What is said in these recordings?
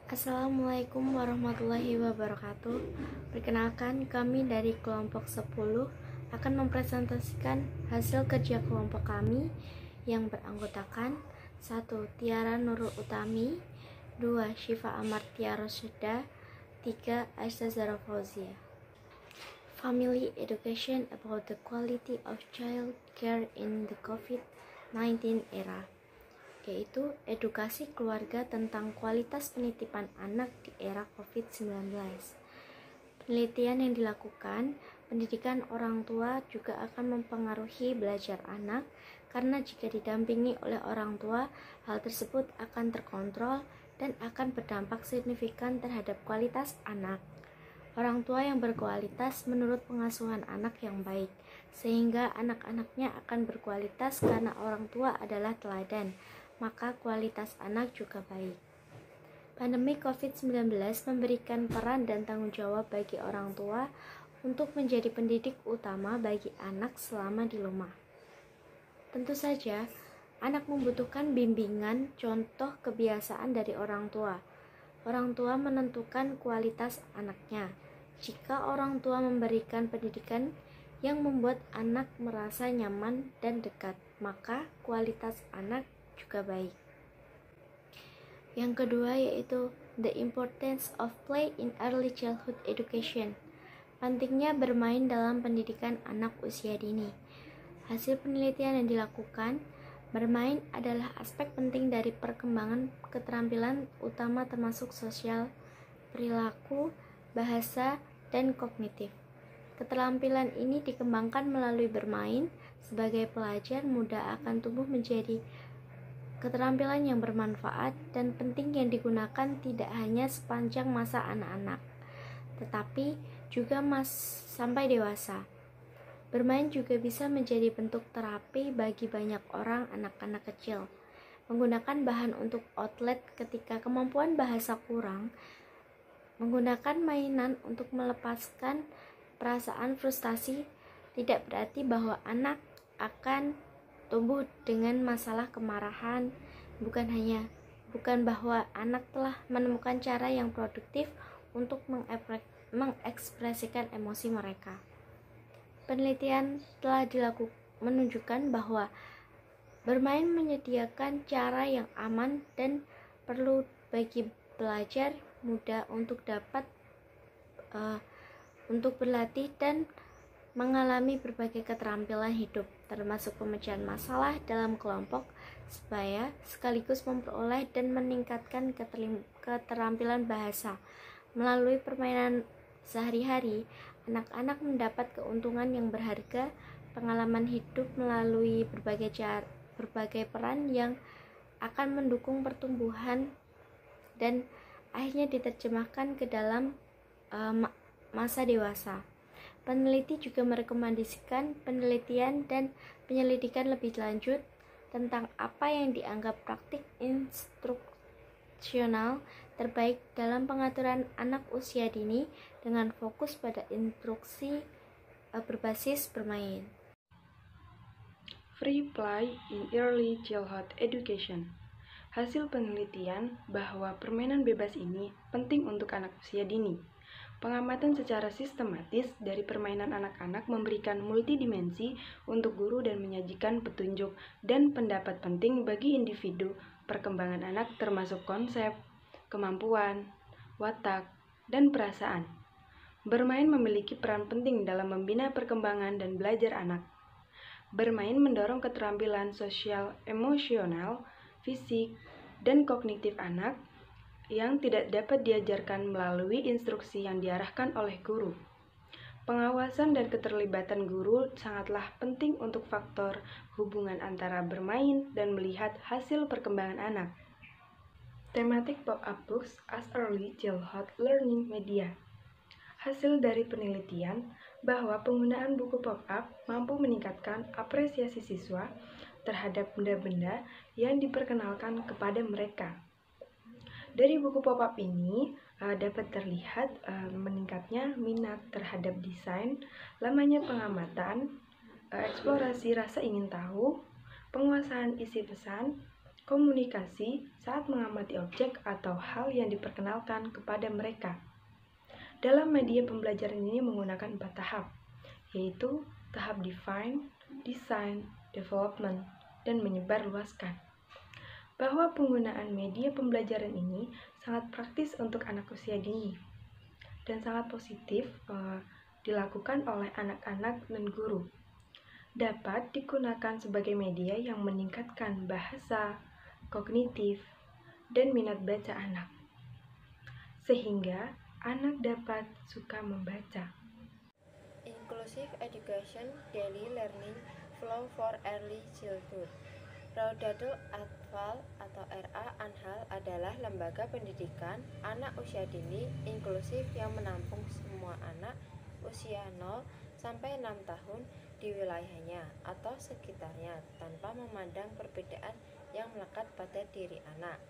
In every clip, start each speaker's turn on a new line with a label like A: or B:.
A: Assalamualaikum warahmatullahi wabarakatuh. Perkenalkan, kami dari kelompok 10 akan mempresentasikan hasil kerja kelompok kami yang beranggotakan 1. Tiara Nurul Utami, 2. Syifa Amartia Rosyida, 3. Aisyah Zara Fauzia. Family Education about the quality of child care in the COVID-19 era, yaitu edukasi keluarga tentang kualitas penitipan anak di era COVID-19. Penelitian yang dilakukan, pendidikan orang tua juga akan mempengaruhi belajar anak, karena jika didampingi oleh orang tua, hal tersebut akan terkontrol dan akan berdampak signifikan terhadap kualitas anak. Orang tua yang berkualitas menurut pengasuhan anak yang baik, sehingga anak-anaknya akan berkualitas karena orang tua adalah teladan, maka kualitas anak juga baik. Pandemi COVID-19 memberikan peran dan tanggung jawab bagi orang tua untuk menjadi pendidik utama bagi anak selama di rumah. Tentu saja, anak membutuhkan bimbingan, contoh kebiasaan dari orang tua. Orang tua menentukan kualitas anaknya. Jika orang tua memberikan pendidikan yang membuat anak merasa nyaman dan dekat, maka kualitas anak juga baik. Yang kedua yaitu the importance of play in early childhood education. Pentingnya bermain dalam pendidikan anak usia dini. Hasil penelitian yang dilakukan, bermain adalah aspek penting dari perkembangan keterampilan utama termasuk sosial, perilaku, bahasa, dan kognitif. Keterampilan ini dikembangkan melalui bermain. Sebagai pelajar muda akan tumbuh menjadi keterampilan yang bermanfaat dan penting yang digunakan tidak hanya sepanjang masa anak-anak, tetapi juga sampai dewasa. Bermain juga bisa menjadi bentuk terapi bagi banyak orang anak-anak kecil. Menggunakan bahan untuk outlet ketika kemampuan bahasa kurang, menggunakan mainan untuk melepaskan perasaan frustasi tidak berarti bahwa anak akan tumbuh dengan masalah kemarahan, bukan bahwa anak telah menemukan cara yang produktif untuk mengekspresikan emosi mereka. Penelitian telah menunjukkan bahwa bermain menyediakan cara yang aman dan perlu bagi pelajar muda untuk dapat untuk berlatih dan mengalami berbagai keterampilan hidup, termasuk pemecahan masalah dalam kelompok, supaya sekaligus memperoleh dan meningkatkan keterampilan bahasa. Melalui permainan sehari-hari, anak-anak mendapat keuntungan yang berharga, pengalaman hidup melalui berbagai peran yang akan mendukung pertumbuhan dan akhirnya diterjemahkan ke dalam masa dewasa. Peneliti juga merekomendasikan penelitian dan penyelidikan lebih lanjut tentang apa yang dianggap praktik instruksional terbaik dalam pengaturan anak usia dini dengan fokus pada instruksi berbasis bermain.
B: Free play in early childhood education. Hasil penelitian bahwa permainan bebas ini penting untuk anak usia dini. Pengamatan secara sistematis dari permainan anak-anak memberikan multidimensi untuk guru dan menyajikan petunjuk dan pendapat penting bagi individu perkembangan anak termasuk konsep, kemampuan, watak, dan perasaan. Bermain memiliki peran penting dalam membina perkembangan dan belajar anak. Bermain mendorong keterampilan sosial, emosional, fisik, dan kognitif anak yang tidak dapat diajarkan melalui instruksi yang diarahkan oleh guru. Pengawasan dan keterlibatan guru sangatlah penting untuk faktor hubungan antara bermain dan melihat hasil perkembangan anak. Thematic pop-up books as early childhood learning media. Hasil dari penelitian bahwa penggunaan buku pop-up mampu meningkatkan apresiasi siswa terhadap benda-benda yang diperkenalkan kepada mereka. Dari buku pop-up ini dapat terlihat meningkatnya minat terhadap desain, lamanya pengamatan, eksplorasi rasa ingin tahu, penguasaan isi pesan, Komunikasi saat mengamati objek atau hal yang diperkenalkan kepada mereka. Dalam media pembelajaran ini menggunakan 4 tahap, yaitu tahap define, design, development, dan menyebarluaskan. Bahwa penggunaan media pembelajaran ini sangat praktis untuk anak usia dini dan sangat positif dilakukan oleh anak-anak dan guru. Dapat digunakan sebagai media yang meningkatkan bahasa, kognitif, dan minat baca anak, sehingga anak dapat suka membaca.
A: Inclusive Education Daily Learning Flow for Early Childhood. Raudatul Atfal atau RA Anhal adalah lembaga pendidikan anak usia dini inklusif yang menampung semua anak usia 0 sampai 6 tahun di wilayahnya atau sekitarnya tanpa memandang perbedaan yang melekat pada diri anak.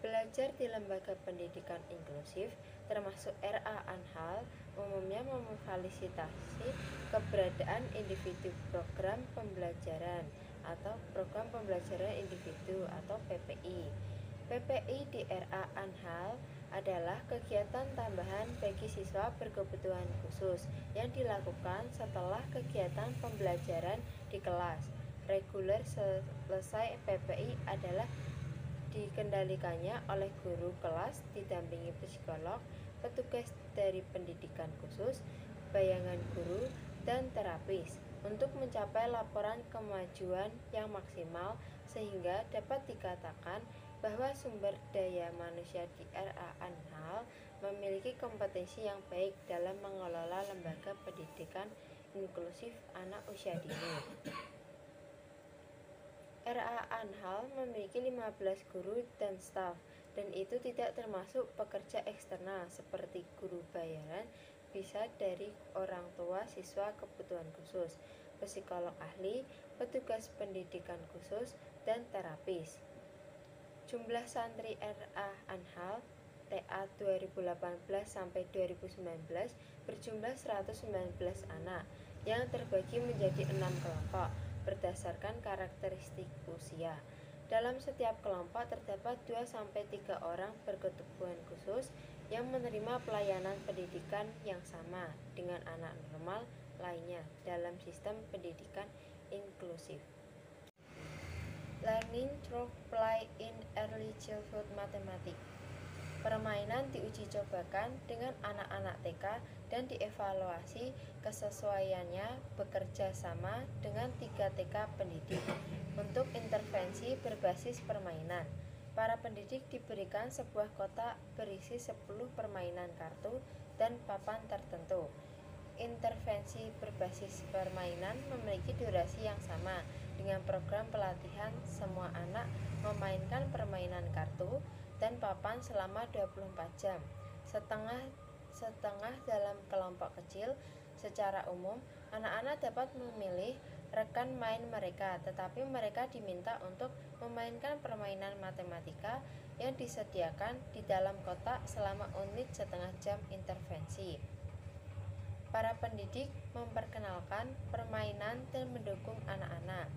A: Belajar di lembaga pendidikan inklusif termasuk RA Anhal umumnya memfasilitasi keberadaan individu program pembelajaran atau program pembelajaran individu atau PPI. PPI di RA Anhal adalah kegiatan tambahan bagi siswa berkebutuhan khusus yang dilakukan setelah kegiatan pembelajaran di kelas reguler. Selesai PPI adalah dikendalikannya oleh guru kelas didampingi psikolog, petugas dari pendidikan khusus, bayangan guru, dan terapis untuk mencapai laporan kemajuan yang maksimal sehingga dapat dikatakan bahwa sumber daya manusia di RA Anhal memiliki kompetensi yang baik dalam mengelola lembaga pendidikan inklusif anak usia dini. RA Anhal memiliki 15 guru dan staf, dan itu tidak termasuk pekerja eksternal seperti guru bayaran, bisa dari orang tua siswa kebutuhan khusus, psikolog ahli, petugas pendidikan khusus, dan terapis. Jumlah santri RA Anhal TA 2018 sampai 2019 berjumlah 119 anak yang terbagi menjadi 6 kelompok berdasarkan karakteristik usia. Dalam setiap kelompok terdapat 2-3 orang berkebutuhan khusus yang menerima pelayanan pendidikan yang sama dengan anak normal lainnya dalam sistem pendidikan inklusif. Learning through play in early childhood mathematics. Permainan diuji cobakan dengan anak-anak TK dan dievaluasi kesesuaiannya bekerja sama dengan 3 TK pendidik untuk intervensi berbasis permainan. Para pendidik diberikan sebuah kotak berisi 10 permainan kartu dan papan tertentu. Intervensi berbasis permainan memiliki durasi yang sama dengan program pelatihan. Semua anak memainkan permainan kartu dan papan selama 24 jam, setengah dalam kelompok kecil. Secara umum, anak-anak dapat memilih rekan main mereka, tetapi mereka diminta untuk memainkan permainan matematika yang disediakan di dalam kotak selama unit setengah jam intervensi. Para pendidik memperkenalkan permainan dan mendukung anak-anak.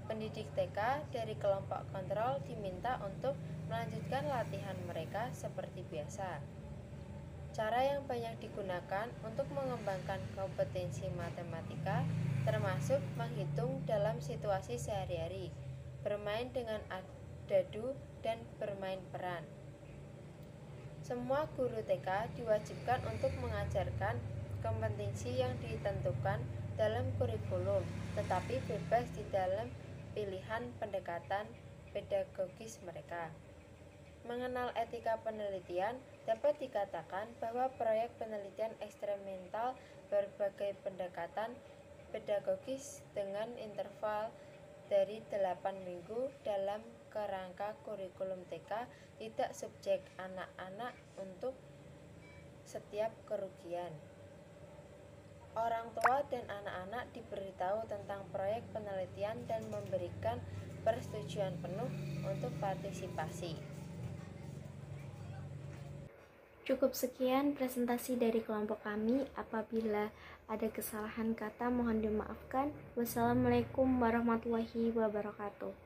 A: Pendidik TK dari kelompok kontrol diminta untuk melanjutkan latihan mereka seperti biasa. Cara yang banyak digunakan untuk mengembangkan kompetensi matematika termasuk menghitung dalam situasi sehari-hari, bermain dengan dadu, dan bermain peran. Semua guru TK diwajibkan untuk mengajarkan kompetensi yang ditentukan dalam kurikulum, tetapi bebas di dalam pilihan pendekatan pedagogis mereka. Mengenal etika penelitian, dapat dikatakan bahwa proyek penelitian eksperimental berbagai pendekatan pedagogis dengan interval dari 8 minggu dalam kerangka kurikulum TK tidak subjek anak-anak untuk setiap kerugian. Orang tua dan anak-anak diberitahu tentang proyek penelitian dan memberikan persetujuan penuh untuk partisipasi. Cukup sekian presentasi dari kelompok kami. Apabila ada kesalahan kata mohon dimaafkan. Wassalamualaikum warahmatullahi wabarakatuh.